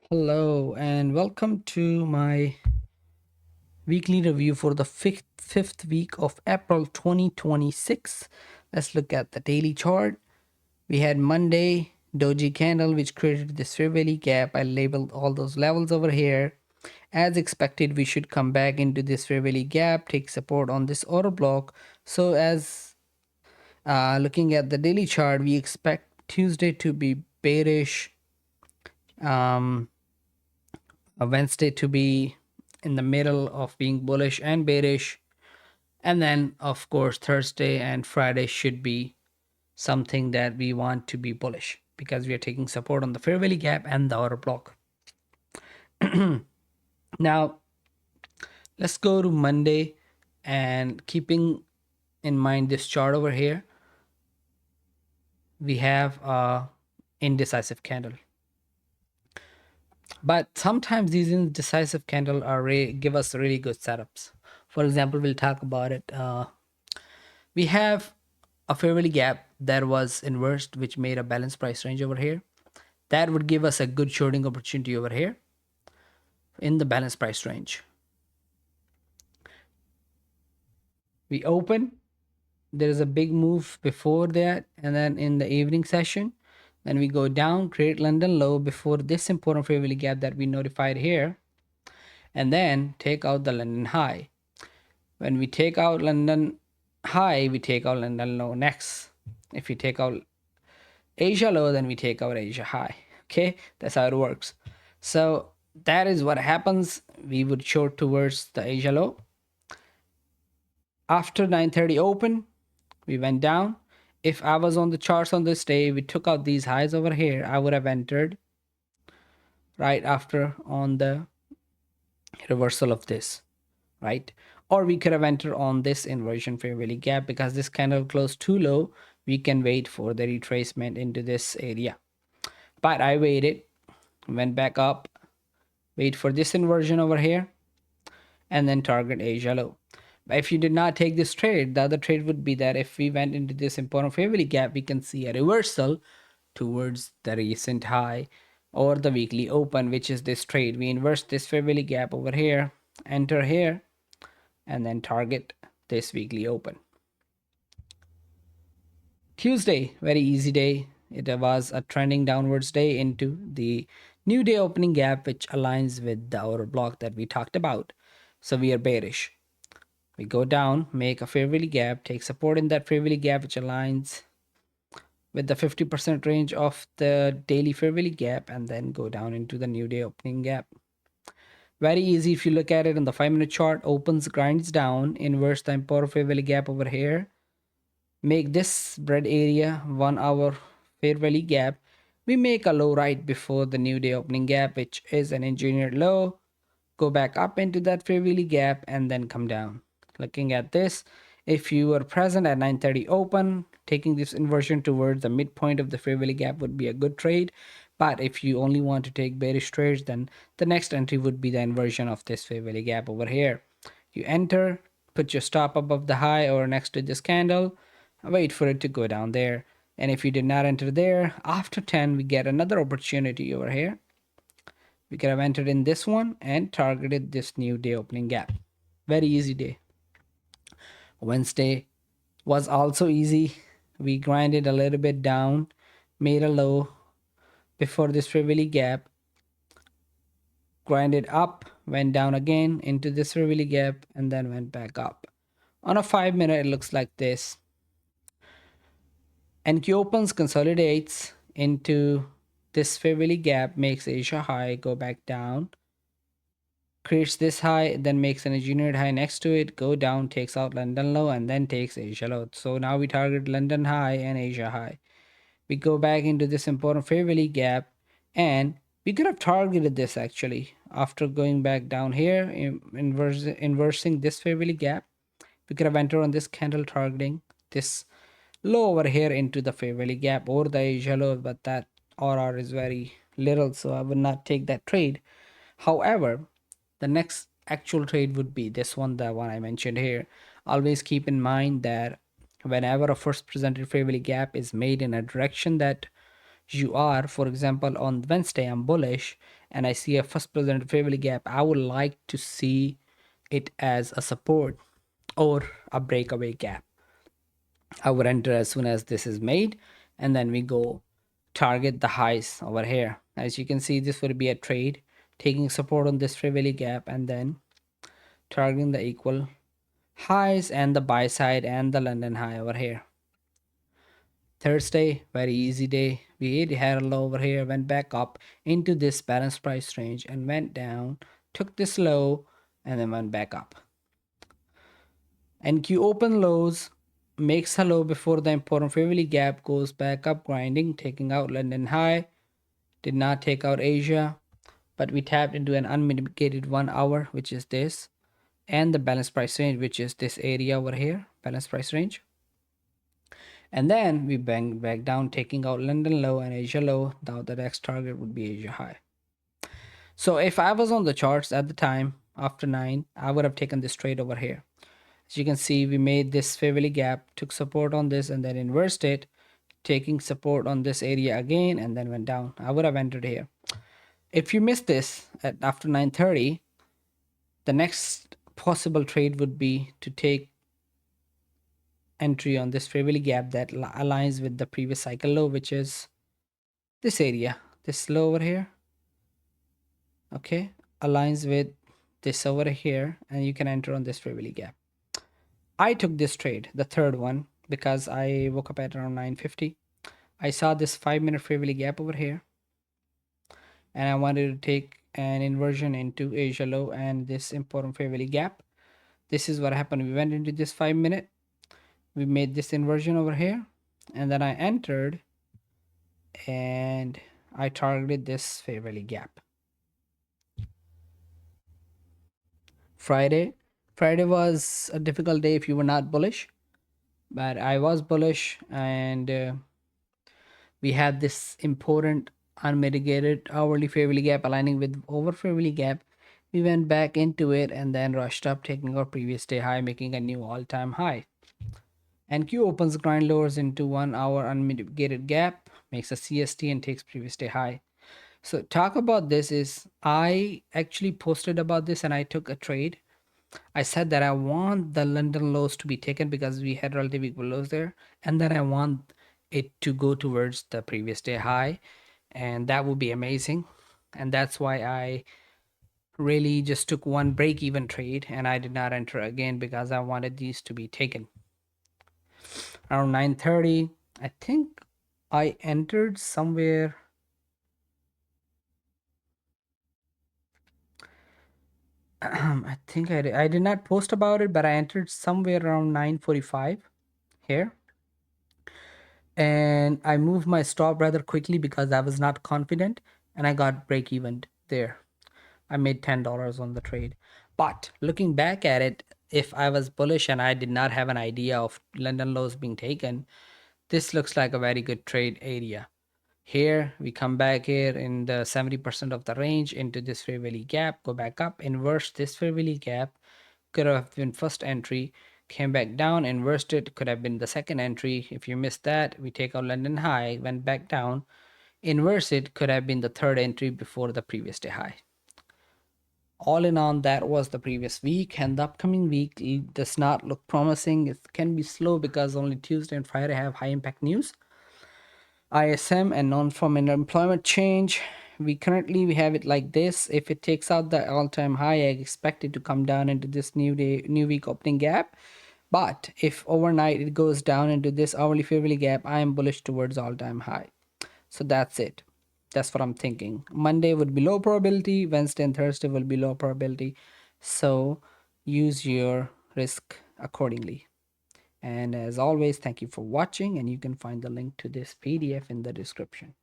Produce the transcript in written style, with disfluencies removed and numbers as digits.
Hello and welcome to my weekly review for the fifth week of April 2026. Let's look at the daily chart. We had Monday doji candle which created this fair value gap. I labeled all those levels over here. As expected, we should come back into this fair value gap, take support on this order block. So as looking at the daily chart, we expect Tuesday to be bearish, um, Wednesday to be in the middle of being bullish and bearish. And then, of course, Thursday and Friday should be something that we want to be bullish because we are taking support on the fair value gap and the order block. Now, let's go to Monday and keeping in mind this chart over here, we have a indecisive candle. But sometimes these indecisive candle are give us really good setups. For example, we'll talk about it. We have a fair value gap that was inversed, which made a balanced price range over here. That would give us a good shorting opportunity over here in the balanced price range. We open, there is a big move before that, and then in the evening session, then we go down, create London low before this important fair value gap that we notified here, and then take out the London high. When we take out London high, we take out London low next. If we take out Asia low, then we take out Asia high. Okay, that's how it works. So that is what happens. We would short towards the Asia low. After 9:30 open, we went down. If I was on the charts on this day, we took out these highs over here, I would have entered right after on the reversal of this, right? Or we could have entered on this inversion fair value gap. Because this candle closed too low, we can wait for the retracement into this area. But I waited, went back up, wait for this inversion over here, and then target Asia low. But if you did not take this trade, the other trade would be that if we went into this important fair value gap, we can see a reversal towards the recent high or the weekly open, which is this trade. We inverse this fair value gap over here, enter here, and then target this weekly open. Tuesday, very easy day. It was a trending downwards day into the new day opening gap, which aligns with the order block that we talked about. So we are bearish. We go down, make a fair value gap, take support in that fair value gap, which aligns with the 50% range of the daily fair value gap, and then go down into the new day opening gap. Very easy. If you look at it on the 5-minute chart, opens, grinds down, inverse the important fair value gap over here, make this bread area 1 hour fair value gap. We make a low right before the new day opening gap, which is an engineered low, go back up into that fair value gap, and then come down. Looking at this, if you were present at 9:30 open, taking this inversion towards the midpoint of the fair value gap would be a good trade. But if you only want to take bearish trades, then the next entry would be the inversion of this fair value gap over here. You enter, put your stop above the high or next to this candle, wait for it to go down there. And if you did not enter there, after 10, we get another opportunity over here. We could have entered in this one and targeted this new day opening gap. Very easy day. Wednesday was also easy. We grinded a little bit down, made a low before this fair value gap, grinded up, went down again into this fair value gap, and then went back up. On a 5-minute, it looks like this. NQ opens, consolidates into this fair value gap, makes Asia high, go back down, creates this high, then makes an engineered high next to it, go down, takes out London low, and then takes Asia low. So now we target London high and Asia high. We go back into this important fair value gap, and we could have targeted this actually after going back down here, inversing this fair value gap. We could have entered on this candle targeting this low over here into the fair value gap or the Asia low, but that RR is very little, so I would not take that trade. However, the next actual trade would be this one, the one I mentioned here. Always keep in mind that whenever a first presented fair value gap is made in a direction that you are, for example, on Wednesday I'm bullish and I see a first presented fairly gap, I would like to see it as a support or a breakaway gap. I would enter as soon as this is made, and then we go target the highs over here. As you can see, this would be a trade taking support on this fairly gap and then targeting the equal highs and the buy side and the London high over here. Thursday, very easy day. We had a low over here, went back up into this balanced price range and went down, took this low, and then went back up. NQ open lows, makes a low before the important fairly gap, goes back up grinding, taking out London high, did not take out Asia, but we tapped into an unmitigated 1 hour, which is this, and the balanced price range, which is this area over here, balanced price range. And then we banged back down, taking out London low and Asia low. Now the next target would be Asia high. So if I was on the charts at the time after 9, I would have taken this trade over here. As you can see, we made this fairly gap, took support on this and then inversed it, taking support on this area again and then went down. I would have entered here. If you missed this at after 9:30, the next possible trade would be to take entry on this fairly gap that aligns with the previous cycle low, which is this area, this low over here. Okay, aligns with this over here, and you can enter on this fairly gap. I took this trade, the third one, because I woke up at around 9:50. I saw this 5-minute fairly gap over here, and I wanted to take an inversion into Asia low and this important fairly gap. This is what happened. We went into this 5-minute, we made this inversion over here, and then I entered and I targeted this fairly gap. Friday was a difficult day if you were not bullish, but I was bullish, and we had this important unmitigated hourly fairly gap aligning with over fairly gap. We went back into it and then rushed up, taking our previous day high, making a new all-time high. And Q opens grind lowers into 1 hour unmitigated gap, makes a CST and takes previous day high. So talk about this is I actually posted about this and I took a trade. I said that I want the London lows to be taken because we had relatively equal lows there, and then I want it to go towards the previous day high, and that would be amazing. And that's why I really just took one break even trade and I did not enter again because I wanted these to be taken. Around 9:30, I think I entered somewhere. I think I did not post about it, but I entered somewhere around 9:45 here. And I moved my stop rather quickly because I was not confident, and I got break even there. I made $10 on the trade. But looking back at it, if I was bullish and I did not have an idea of London lows being taken, this looks like a very good trade area. Here we come back here in the 70% of the range into this fair value gap, go back up, inverse this fair value gap, could have been first entry, came back down, inversed it, could have been the second entry. If you missed that, we take out London high, went back down, inverse it, could have been the third entry before the previous day high. All in all, that was the previous week, and the upcoming week does not look promising. It can be slow because only Tuesday and Friday have high impact news, ISM and non-farm employment change. We have it like this. If it takes out the all-time high, I expect it to come down into this new week opening gap. But if overnight it goes down into this hourly fairly gap, I am bullish towards all-time high. So that's it. That's what I'm thinking. Monday would be low probability, Wednesday and Thursday will be low probability. So use your risk accordingly. And as always, thank you for watching, and you can find the link to this PDF in the description.